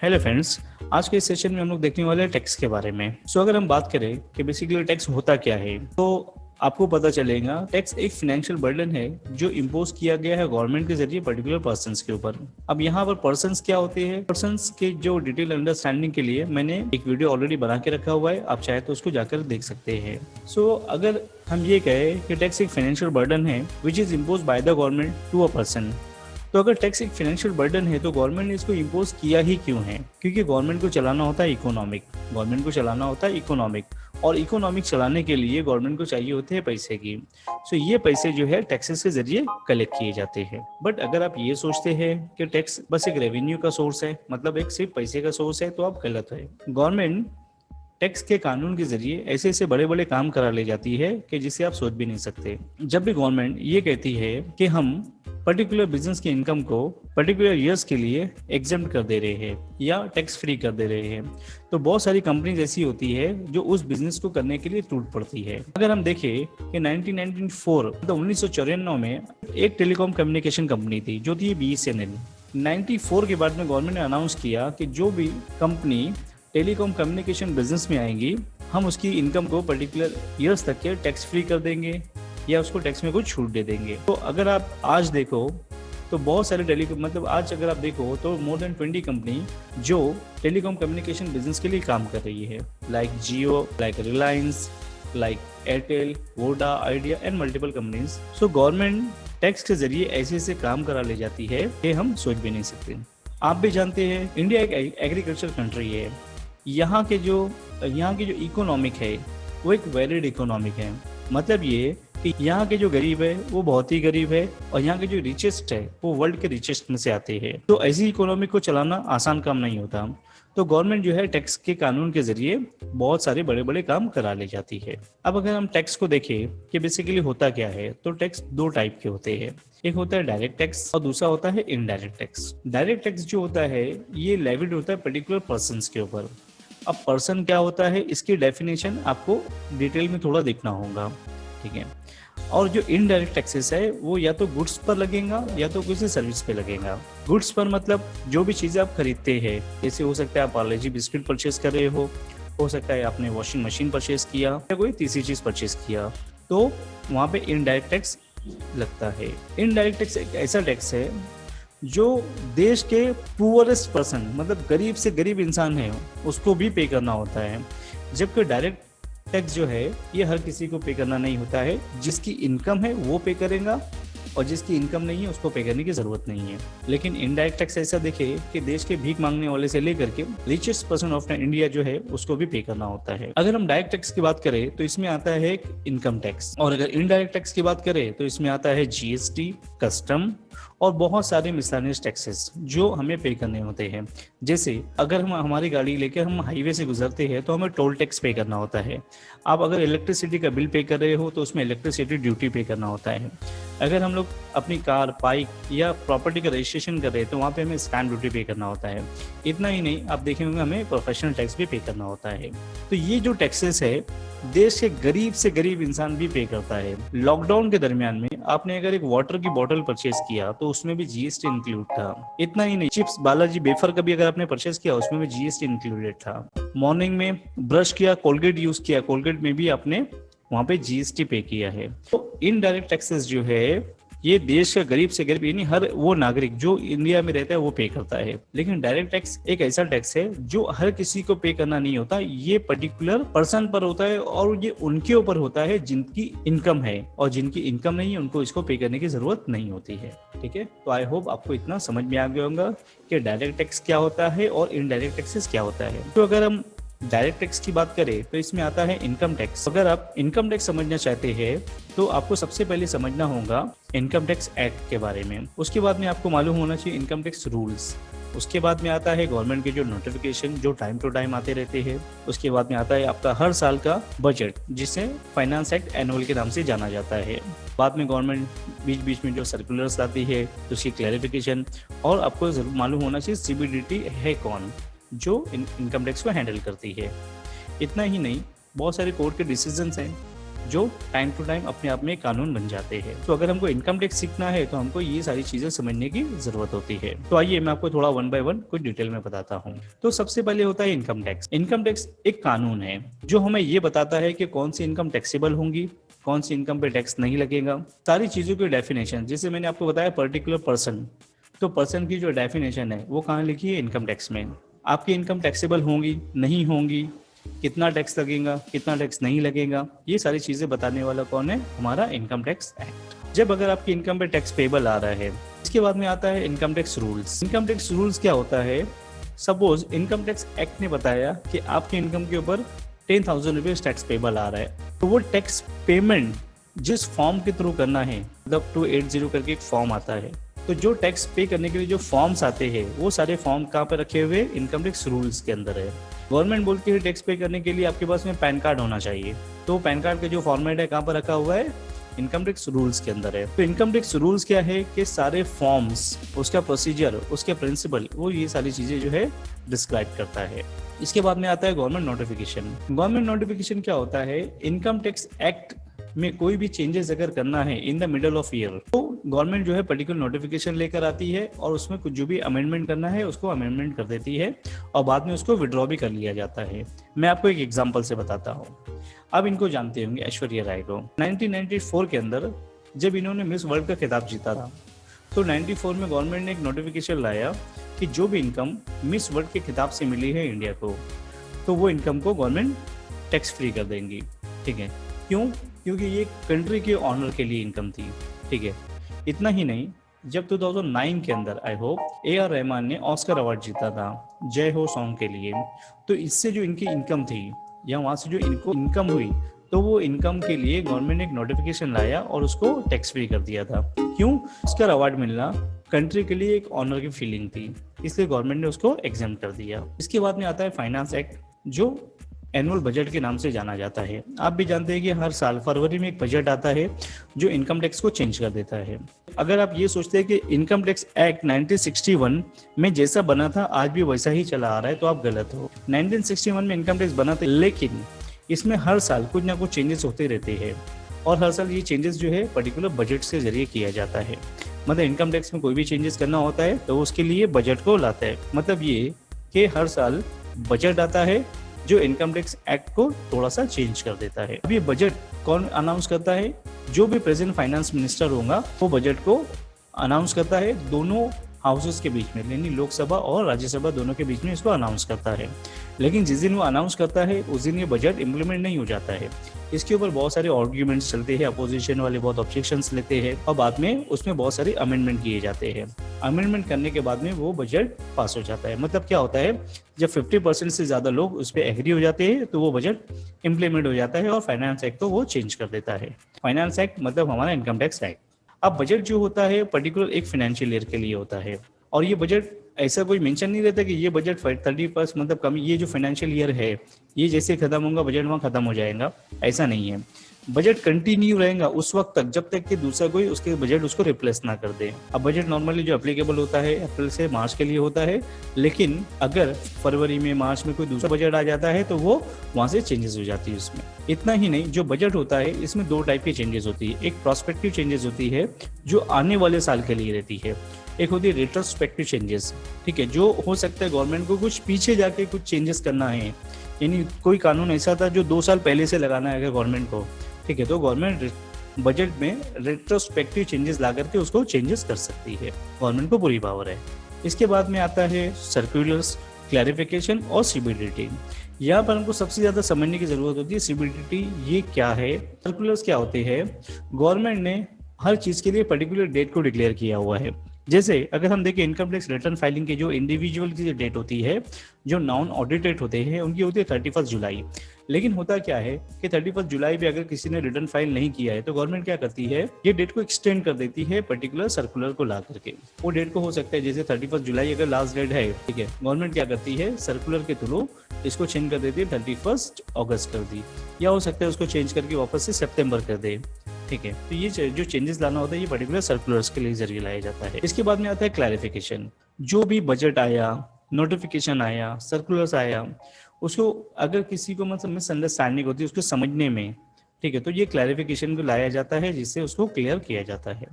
Hello friends. आज के इस सेशन में हम लोग देखने वाले हैं टैक्स के बारे में। अगर हम बात करें कि बेसिकली टैक्स होता क्या है, तो आपको पता चलेगा टैक्स एक फाइनेंशियल बर्डन है जो इम्पोज किया गया है गवर्नमेंट के जरिए पर्टिकुलर पर्संस के ऊपर। अब यहाँ पर पर्संस क्या होते हैं, पर्संस के जो डिटेल अंडरस्टैंडिंग के लिए मैंने एक वीडियो ऑलरेडी बना के रखा हुआ है, आप चाहे तो उसको जाकर देख सकते हैं। अगर हम ये कहें कि टैक्स एक फाइनेंशियल बर्डन है which is impose by the government to a person, तो अगर टैक्स एक फाइनेंशियल बर्डन है तो गवर्नमेंट ने इसको इम्पोज किया ही क्यों है? क्योंकि गवर्नमेंट को चलाना होता है इकोनॉमिक, और इकोनॉमिक चलाने के लिए गवर्नमेंट को चाहिए होते हैं पैसे की। ये पैसे जो है टैक्सेस के जरिए कलेक्ट किए जाते हैं। बट अगर आप ये सोचते हैं कि टैक्स बस एक रेवेन्यू का सोर्स है, मतलब एक सिर्फ पैसे का सोर्स है, तो आप गलत है। गवर्नमेंट टैक्स के कानून के जरिए ऐसे ऐसे बड़े बड़े काम करा ले जाती है कि जिसे आप सोच भी नहीं सकते। जब भी गवर्नमेंट ये कहती है कि हम पर्टिकुलर बिजनेस की इनकम को पर्टिकुलर ईयर्स के लिए एग्जेम्प्ट कर दे रहे हैं या टैक्स फ्री कर दे रहे हैं, तो बहुत सारी कंपनीज ऐसी होती है जो उस बिजनेस को करने के लिए टूट पड़ती है। अगर हम देखें कि 1994 मतलब 1994 में एक टेलीकॉम कम्युनिकेशन कंपनी थी जो थी BSNL। 94 के बाद में गवर्नमेंट ने अनाउंस किया कि जो भी कंपनी टेलीकॉम कम्युनिकेशन बिजनेस में आएंगी, हम उसकी इनकम को पर्टिकुलर ईयर्स तक के टैक्स फ्री कर देंगे या उसको टैक्स में कुछ छूट दे देंगे। तो अगर आप आज देखो तो बहुत सारे आज अगर आप देखो तो मोर देन 20 कंपनी जो टेलीकॉम कम्युनिकेशन बिजनेस के लिए काम कर रही है, like Jio, like Reliance, like Airtel, Voda, idea and multiple companies. Government tax के जरिए ऐसे ऐसे काम करा ले जाती है कि हम सोच भी नहीं सकते। आप भी जानते हैं इंडिया एक एग्रीकल्चर कंट्री है। यहाँ के जो इकोनॉमिक है वो एक वैलिड इकोनॉमिक है। मतलब ये कि यहाँ के जो गरीब है वो बहुत ही गरीब है और यहाँ के जो रिचेस्ट है वो वर्ल्ड के रिचेस्ट में से आते हैं। तो ऐसी इकोनॉमी को चलाना आसान काम नहीं होता। तो गवर्नमेंट जो है टैक्स के कानून के जरिए बहुत सारे बड़े बड़े काम करा ले जाती है। अब अगर हम टैक्स को देखें कि बेसिकली होता क्या है, तो टैक्स दो टाइप के होते हैं। एक होता है डायरेक्ट टैक्स और दूसरा होता है इनडायरेक्ट टैक्स। डायरेक्ट टैक्स जो होता है ये लेविड होता है पर्टिकुलर पर्सन के ऊपर। अब पर्सन क्या होता है, इसकी डेफिनेशन आपको डिटेल में थोड़ा देखना होगा, ठीक है। और जो इनडायरेक्ट टैक्सेस है वो या तो गुड्स पर लगेगा या तो किसी सर्विस पे लगेगा। गुड्स पर मतलब जो भी चीज़ें आप खरीदते हैं, जैसे हो सकता है आप पार्ले जी बिस्किट परचेज कर रहे हो सकता है आपने वॉशिंग मशीन परचेज किया या कोई तीसरी चीज़ परचेज किया, तो वहाँ पे इनडायरेक्ट टैक्स लगता है। इनडायरेक्ट टैक्स एक ऐसा टैक्स है जो देश के पुअरेस्ट पर्सन मतलब गरीब से गरीब इंसान है उसको भी पे करना होता है। जबकि डायरेक्ट टैक्स जो है ये हर किसी को पे करना नहीं होता है। जिसकी इनकम है वो पे करेगा और जिसकी इनकम नहीं है उसको पे करने की जरूरत नहीं है। लेकिन इनडायरेक्ट टैक्स ऐसा देखे कि देश के भीख मांगने वाले से लेकर के रिचेस्ट पर्सन ऑफ इंडिया जो है उसको भी पे करना होता है। अगर हम डायरेक्ट टैक्स की बात करें तो इसमें आता है एक इनकम टैक्स, और अगर इनडायरेक्ट टैक्स की बात करें तो इसमें आता है GST, कस्टम और बहुत सारे मिसलेनियस टैक्सेस जो हमें पे करने होते हैं। जैसे अगर हम हमारी गाड़ी लेकर हम हाईवे से गुजरते हैं तो हमें टोल टैक्स पे करना होता है। आप अगर इलेक्ट्रिसिटी का बिल पे कर रहे हो तो उसमें इलेक्ट्रिसिटी ड्यूटी पे करना होता है। अगर हम लोग अपनी कार, बाइक या प्रॉपर्टी का रजिस्ट्रेशन कर रहे हैं तो वहाँ पे हमें स्टैम्प ड्यूटी पे करना होता है। इतना ही नहीं, आप देखेंगे हमें प्रोफेशनल टैक्स भी पे करना होता है। तो ये जो टैक्सेस है देश के गरीब से गरीब इंसान भी पे करता है। लॉकडाउन के दरमियान में आपने अगर एक वाटर की बोतल परचेज किया तो उसमें भी GST इंक्लूड था। इतना ही नहीं, चिप्स बालाजी वेफर का भी अगर आपने परचेज किया उसमें भी GST इंक्लूडेड था। मॉर्निंग में ब्रश किया, कोलगेट यूज किया, कोलगेट में भी आपने वहां पे GST पे किया है। तो इनडायरेक्ट टैक्सेस जो है ये देश का गरीब से गरीब यानी हर वो नागरिक जो इंडिया में रहता है वो पे करता है। लेकिन डायरेक्ट टैक्स एक ऐसा टैक्स है जो हर किसी को पे करना नहीं होता, ये पर्टिकुलर पर्सन पर होता है और ये उनके ऊपर होता है जिनकी इनकम है, और जिनकी इनकम नहीं है उनको इसको पे करने की जरूरत नहीं होती है, ठीक है। तो आई होप आपको इतना समझ में आ गया होगा कि डायरेक्ट टैक्स क्या होता है और इनडायरेक्ट टैक्सेस क्या होता है। तो अगर हम डायरेक्ट टैक्स की बात करें तो इसमें आता है इनकम टैक्स। अगर आप इनकम टैक्स समझना चाहते हैं तो आपको सबसे पहले समझना होगा इनकम टैक्स एक्ट के बारे में। उसके बाद में आपको मालूम होना चाहिए इनकम टैक्स रूल्स। उसके बाद में आता है गवर्नमेंट के जो नोटिफिकेशन जो टाइम टू टाइम आते रहते हैं। उसके बाद में आता है आपका हर साल का बजट जिसे फाइनेंस एक्ट एनुअल के नाम से जाना जाता है। बाद में गवर्नमेंट बीच बीच में जो सर्कुलर्स आती है तो उसकी क्लैरिफिकेशन, और आपको जरूर मालूम होना चाहिए CBDT है कौन जो इनकम टैक्स को हैंडल करती है। इतना ही नहीं, बहुत सारे कोर्ट के डिसीजंस हैं जो टाइम टू टाइम अपने आप में कानून बन जाते हैं। तो अगर हमको इनकम टैक्स सीखना है तो हमको ये सारी चीजें समझने की जरूरत होती है। तो आइए मैं आपको थोड़ा वन बाय वन कुछ डिटेल में बताता हूँ। तो सबसे पहले होता है इनकम टैक्स। इनकम टैक्स एक कानून है जो हमें ये बताता है कि कौन सी इनकम टैक्सेबल होंगी, कौन सी इनकम पे टैक्स नहीं लगेगा। सारी चीजों की डेफिनेशन, जैसे मैंने आपको बताया पर्टिकुलर पर्सन, तो पर्सन की जो डेफिनेशन है वो कहाँ लिखी है, इनकम टैक्स में। आपकी इनकम टैक्सेबल होंगी, नहीं होंगी, कितना टैक्स लगेगा, कितना टैक्स नहीं लगेगा, ये सारी चीजें बताने वाला कौन है, हमारा इनकम टैक्स एक्ट। जब अगर आपकी इनकम पे टैक्स पेबल आ रहा है, इसके बाद में आता है income tax rules. Income tax rules क्या होता है, सपोज इनकम टैक्स एक्ट ने बताया कि आपकी इनकम के ऊपर 10,000 रुपीज टैक्स पेबल आ रहा है, तो वो टैक्स पेमेंट जिस फॉर्म के थ्रू करना है, मतलब 280 करके एक फॉर्म आता है, तो जो टैक्स पे करने के लिए जो फॉर्म्स आते हैं वो सारे फॉर्म कहाँ पे रखे हुए, इनकम टैक्स रूल्स के अंदर है। गवर्नमेंट बोलती है टैक्स पे करने के लिए आपके पास में पैन कार्ड होना चाहिए, तो पैन कार्ड का जो फॉर्मेट है कहाँ पर रखा हुआ है, इनकम टैक्स रूल्स के अंदर है। तो इनकम टैक्स रूल्स क्या है कि सारे फॉर्म्स, उसका प्रोसीजर, उसके प्रिंसिपल, वो ये सारी चीजें जो है डिस्क्राइब करता है। इसके बाद में आता है गवर्नमेंट नोटिफिकेशन। गवर्नमेंट नोटिफिकेशन क्या होता है, इनकम टैक्स एक्ट में कोई भी चेंजेस अगर करना है in the middle of year, तो गवर्नमेंट जो है पर्टिकुलर नोटिफिकेशन लेकर आती है और उसमें कुछ जो भी अमेंडमेंट करना है उसको अमेंडमेंट कर देती है और बाद में उसको विड्रॉ भी कर लिया जाता है। मैं आपको एक एग्जांपल से बताता हूँ। अब इनको जानते होंगे ऐश्वर्या राय को। 1994 के अंदर जब इन्होंने मिस वर्ल्ड का खिताब जीता था, तो 94 में गवर्नमेंट ने एक नोटिफिकेशन लाया कि जो भी इनकम मिस वर्ल्ड के खिताब से मिली है इंडिया को, तो वो इनकम को गवर्नमेंट टैक्स फ्री कर देंगी। ठीक है, क्यों? क्योंकि ये कंट्री के ऑनर के लिए इनकम थी। ठीक है, इतना ही नहीं, जब 2009 के अंदर आई होप AR रहमान ने ऑस्कर अवार्ड जीता था जय हो सॉन्ग के लिए, तो इससे जो इनकी इनकम थी या वहां से जो इनको इनकम हुई, तो वो इनकम के लिए गवर्नमेंट ने एक नोटिफिकेशन लाया और उसको टैक्स फ्री कर दिया था। क्यों? ऑस्कर अवार्ड मिलना कंट्री के लिए एक ऑनर की फीलिंग थी, इसलिए गवर्नमेंट ने उसको एग्जाम कर दिया। इसके बाद में आता है फाइनेंस एक्ट, जो एनुअल बजट के नाम से जाना जाता है। आप भी जानते हैं कि हर साल फरवरी में एक बजट आता है जो इनकम टैक्स को चेंज कर देता है। अगर आप ये सोचते हैं कि इनकम टैक्स एक्ट 1961 में जैसा बना था आज भी वैसा ही चला आ रहा है, तो आप गलत हो। 1961 में इनकम टैक्स बना था, लेकिन इसमें हर साल कुछ ना कुछ चेंजेस होते रहते हैं और हर साल ये चेंजेस जो है पर्टिकुलर बजट से जरिए किया जाता है। मतलब इनकम टैक्स में कोई भी चेंजेस करना होता है तो उसके लिए बजट को लाता है। मतलब ये कि हर साल बजट आता है जो इनकम टैक्स एक्ट को थोड़ा सा चेंज कर देता है। अब ये बजट कौन अनाउंस करता है? जो भी प्रेजेंट फाइनेंस मिनिस्टर होगा वो बजट को अनाउंस करता है, दोनों हाउसेस के बीच में, यानी लोकसभा और राज्यसभा दोनों के बीच में इसको अनाउंस करता है। लेकिन जिस दिन वो अनाउंस करता है उस दिन ये बजट इम्प्लीमेंट नहीं हो जाता है। इसके ऊपर बहुत सारे आर्ग्यूमेंट्स चलते हैं, अपोजिशन वाले बहुत ऑब्जेक्शंस लेते हैं और बाद में उसमें बहुत सारे अमेंडमेंट किए जाते हैं। अमेंडमेंट करने के बाद में वो बजट पास हो जाता है। मतलब क्या होता है, जब 50% से ज्यादा लोग उस पर एग्री हो जाते हैं तो वो बजट इम्प्लीमेंट हो जाता है और फाइनेंस एक्ट को वो चेंज कर देता है। फाइनेंस एक्ट मतलब हमारा इनकम टैक्स एक्ट। अब बजट जो होता है पर्टिकुलर एक फाइनेंशियल ईयर के लिए होता है और ये बजट ऐसा कोई मेंशन नहीं रहता कि ये बजट 31 मतलब कम, ये जो फाइनेंशियल ईयर है ये जैसे खत्म होगा बजट वहाँ खत्म हो जाएगा, ऐसा नहीं है। बजट कंटिन्यू रहेगा उस वक्त तक जब तक कि दूसरा कोई उसके बजट उसको रिप्लेस ना कर दे। अब बजट नॉर्मली जो एप्लीकेबल होता है अप्रैल से मार्च के लिए होता है, लेकिन अगर फरवरी में मार्च में कोई दूसरा बजट आ जाता है तो वो वहां से चेंजेस हो जाती है उसमें। इतना ही नहीं, जो बजट होता है इसमें दो टाइप की चेंजेस होती है। एक प्रोस्पेक्टिव चेंजेस होती है जो आने वाले साल के लिए रहती है, एक होती है रेट्रोस्पेक्टिव चेंजेस। ठीक है, जो हो सकता है गवर्नमेंट को कुछ पीछे जाके कुछ चेंजेस करना है, यानी कोई कानून ऐसा था जो 2 साल पहले से लगाना है अगर गवर्नमेंट को, ठीक है, तो गवर्नमेंट बजट में रेट्रोस्पेक्टिव चेंजेस ला करके उसको चेंजेस कर सकती है, गवर्नमेंट को पूरी पावर है। इसके बाद में आता है सर्कुलर्स, क्लैरिफिकेशन और सीबीडीटी। यहाँ पर हमको सबसे ज्यादा समझने की जरूरत होती है सीबीडीटी ये क्या है, सर्कुलर्स क्या होते हैं। गवर्नमेंट ने हर चीज के लिए पर्टिकुलर डेट को डिक्लेयर किया हुआ है। जैसे अगर हम देखें इनकम टैक्स रिटर्न फाइलिंग की जो इंडिविजुअल की डेट होती है, जो नॉन ऑडिटेड होते हैं उनकी होती है 31 जुलाई। लेकिन होता क्या है कि 31 जुलाई भी अगर किसी ने रिटर्न फाइल नहीं किया है तो गवर्नमेंट क्या करती है, ये डेट को एक्सटेंड कर देती है पर्टिकुलर सर्कुलर को ला करके। वो डेट को हो सकता है जैसे 31 जुलाई अगर लास्ट डेट है, ठीक है, गवर्नमेंट क्या करती है सर्कुलर के थ्रू इसको चेंज कर देती है 31 अगस्त कर दी, या हो सकता है उसको चेंज करके वापस से सितंबर कर दे। ठीक है, तो ये जो चेंजेस लाना होता है ये पर्टिकुलर सर्कुलर्स के लिए जरिए लाया जाता है। इसके बाद में आता है क्लैरिफिकेशन। जो भी बजट आया, नोटिफिकेशन आया, सर्कुलर्स आया, उसको अगर किसी को मतलब मिसअंडरस्टैंडिंग होती है उसको समझने में, ठीक है, तो ये क्लैरिफिकेशन को लाया जाता है जिससे उसको क्लियर किया जाता है।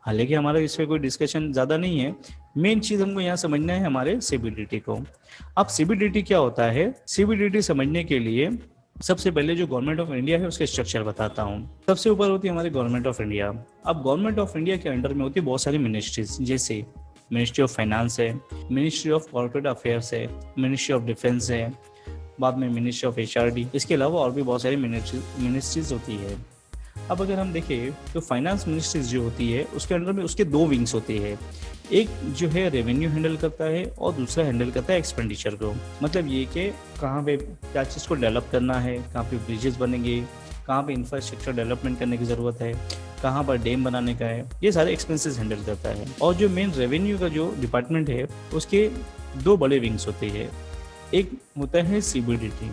हालांकि हमारा इस पे कोई डिस्कशन ज़्यादा नहीं है, मेन चीज़ हमको यहाँ समझना है हमारे सीबीडीटी को। अब सीबीडीटी क्या होता है, सीबीडीटी समझने के लिए सबसे पहले जो गवर्नमेंट ऑफ इंडिया है उसके स्ट्रक्चर बताता हूँ। सबसे ऊपर होती है हमारी गवर्नमेंट ऑफ इंडिया। अब गवर्नमेंट ऑफ इंडिया के अंडर में होती है बहुत सारी मिनिस्ट्रीज, जैसे मिनिस्ट्री ऑफ फाइनेंस है, मिनिस्ट्री ऑफ कॉर्पोरेट अफेयर्स है, मिनिस्ट्री ऑफ डिफेंस है, बाद में मिनिस्ट्री ऑफ एचआरडी, इसके अलावा और भी बहुत सारी मिनिस्ट्रीज होती है। अब अगर हम देखें तो फाइनेंस मिनिस्ट्रीज जो होती है उसके अंडर में उसके दो विंग्स होते हैं, एक जो है रेवेन्यू हैंडल करता है और दूसरा हैंडल करता है एक्सपेंडिचर को। मतलब ये कि कहाँ पे क्या चीज़ को डेवलप करना है, कहाँ पे ब्रिजेस बनेंगे, कहाँ पे इंफ्रास्ट्रक्चर डेवलपमेंट करने की ज़रूरत है, कहाँ पर डैम बनाने का है, ये सारे एक्सपेंसेस हैंडल करता है। और जो मेन रेवेन्यू का जो डिपार्टमेंट है उसके दो बड़े विंग्स होते हैं, एक होता है CBDT,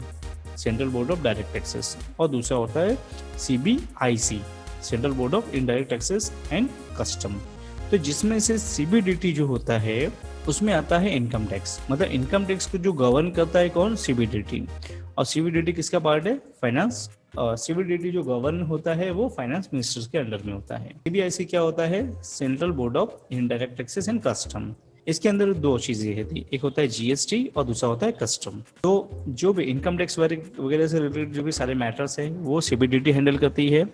central board of direct taxes, और दूसरा होता है CBIC, central board of indirect taxes and custom. तो जिसमें से सीबीडीटी जो होता है उसमें आता है इनकम टैक्स, मतलब इनकम टैक्स को जो गवर्न करता है कौन, सीबीडीटी। और सीबीडीटी किसका पार्ट है, फाइनेंस। सीबीडीटी जो गवर्न होता है वो फाइनेंस मिनिस्टर्स के अंडर में होता है। सीबीआईसी क्या होता है, central board of indirect taxes and custom. इसके अंदर दो चीजें है, एक होता है जीएसटी और दूसरा होता है कस्टम। तो जो भी इनकम टैक्स वगैरह से रिलेटेड जो भी सारे मैटर्स हैं वो सीबीडीटी हैंडल करती है,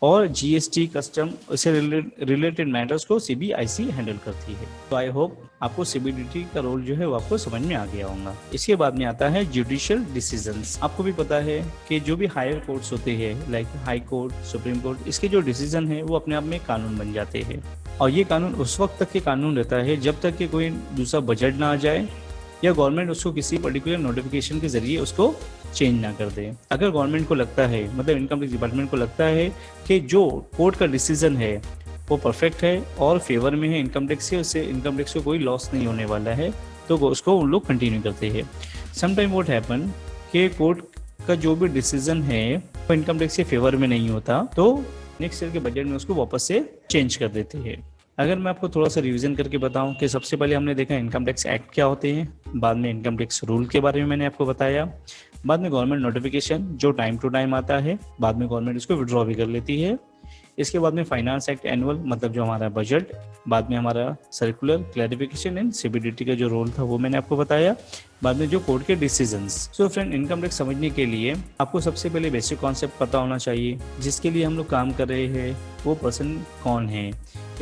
और जीएसटी कस्टम से रिलेटेड मैटर्स को सीबीआईसी हैंडल करती है। तो आई होप आपको सीबीडीटी का रोल जो है वो आपको समझ में आ गया होगा। इसके बाद में आता है जुडिशियल डिसीजंस। आपको भी पता है कि जो भी हायर कोर्ट्स होते हैं like high court, supreme court, इसके जो डिसीजन है वो अपने आप में कानून बन जाते हैं। और ये कानून उस वक्त तक के कानून रहता है जब तक कि कोई दूसरा बजट ना आ जाए या गवर्नमेंट उसको किसी पर्टिकुलर नोटिफिकेशन के जरिए उसको चेंज ना कर दे। अगर गवर्नमेंट को लगता है, मतलब इनकम टैक्स डिपार्टमेंट को लगता है कि जो कोर्ट का डिसीजन है वो परफेक्ट है और फेवर में है इनकम टैक्स से, उससे इनकम टैक्स को कोई लॉस नहीं होने वाला है, तो उसको उन लोग कंटिन्यू करते हैं। समटाइम व्हाट हैपन कि कोर्ट का जो भी डिसीजन है वो इनकम टैक्स के फेवर में नहीं होता, तो नेक्स्ट ईयर के बजट में उसको वापस से चेंज कर देते हैं। अगर मैं आपको थोड़ा सा रिवीजन करके बताऊं कि सबसे पहले हमने देखा इनकम टैक्स एक्ट क्या होते हैं, बाद में इनकम टैक्स रूल के बारे में मैंने आपको बताया, बाद में गवर्नमेंट नोटिफिकेशन जो टाइम टू टाइम आता है, बाद में गवर्नमेंट इसको विड्रॉ भी कर लेती है। इसके बाद में फाइनेंस एक्ट एनुअल, मतलब जो हमारा बजट, बाद में हमारा सर्कुलर, क्लैरिफिकेशन एंड सीबीडीटी का जो रोल था वो मैंने आपको बताया, बाद में जो कोर्ट के decisions. So friend, income tax समझने के लिए आपको सबसे पहले बेसिक कॉन्सेप्ट पता होना चाहिए, जिसके लिए हम लोग काम कर रहे हैं वो पर्सन कौन है।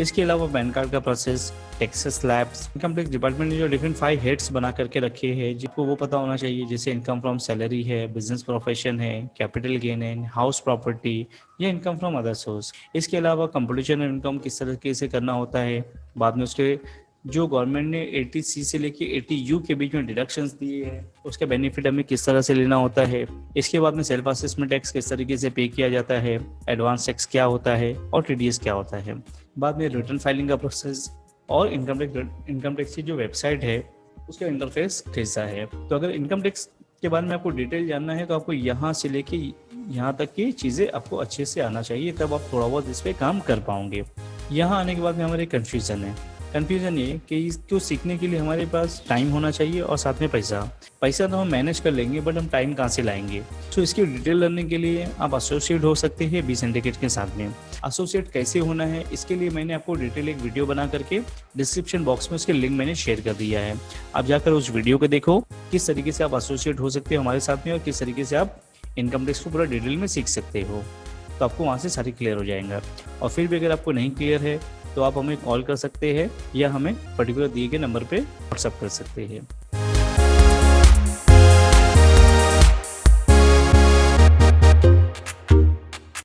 इसके अलावा पैन कार्ड का process, taxes slabs, income tax department ने जो डिफरेंट 5 हेड्स बना करके रखे हैं जिनको वो पता होना चाहिए, जैसे इनकम फ्रॉम सैलरी है, बिजनेस प्रोफेशन है, कैपिटल गेन है, हाउस प्रॉपर्टी या इनकम फ्रॉम अदर सोर्स। इसके अलावा कंपटीशन इनकम किस तरीके से करना होता है, बाद में उसके जो गवर्नमेंट ने 80C से लेके 80U के बीच में डिडक्शंस दिए हैं उसका बेनिफिट हमें किस तरह से लेना होता है। इसके बाद में सेल्फ असेसमेंट टैक्स किस तरीके से पे किया जाता है, एडवांस टैक्स क्या होता है और टीडीएस क्या होता है, बाद में रिटर्न फाइलिंग का प्रोसेस और इनकम टैक्स की जो वेबसाइट है उसका इंटरफेस कैसा है। तो अगर इनकम टैक्स के बारे में आपको डिटेल जानना है तो आपको यहाँ से लेके यहाँ तक की चीज़ें आपको अच्छे से आना चाहिए, तब आप थोड़ा बहुत इस पर काम कर पाओगे। यहाँ आने के बाद में हमारे कन्फ्यूज़न है। कन्फ्यूज़न ये कि इसको सीखने के लिए हमारे पास टाइम होना चाहिए और साथ में पैसा तो हम मैनेज कर लेंगे, बट हम टाइम कहाँ से लाएंगे। तो इसकी डिटेल लर्निंग के लिए आप एसोसिएट हो सकते हैं बी सिंडिकेट के साथ में। एसोसिएट कैसे होना है इसके लिए मैंने आपको डिटेल एक वीडियो बना करके डिस्क्रिप्शन बॉक्स में उसके लिंक मैंने शेयर कर दिया है। आप जाकर उस वीडियो को देखो, किस तरीके से आप एसोसिएट हो सकते हो हमारे साथ में और किस तरीके से आप इनकम टैक्स को पूरा डिटेल में सीख सकते हो। तो आपको वहाँ से सारी क्लियर हो जाएगा। और फिर भी अगर आपको नहीं क्लियर है तो आप हमें कॉल कर सकते हैं या हमें पर्टिकुलर दिए गए नंबर पे व्हाट्सएप कर सकते हैं।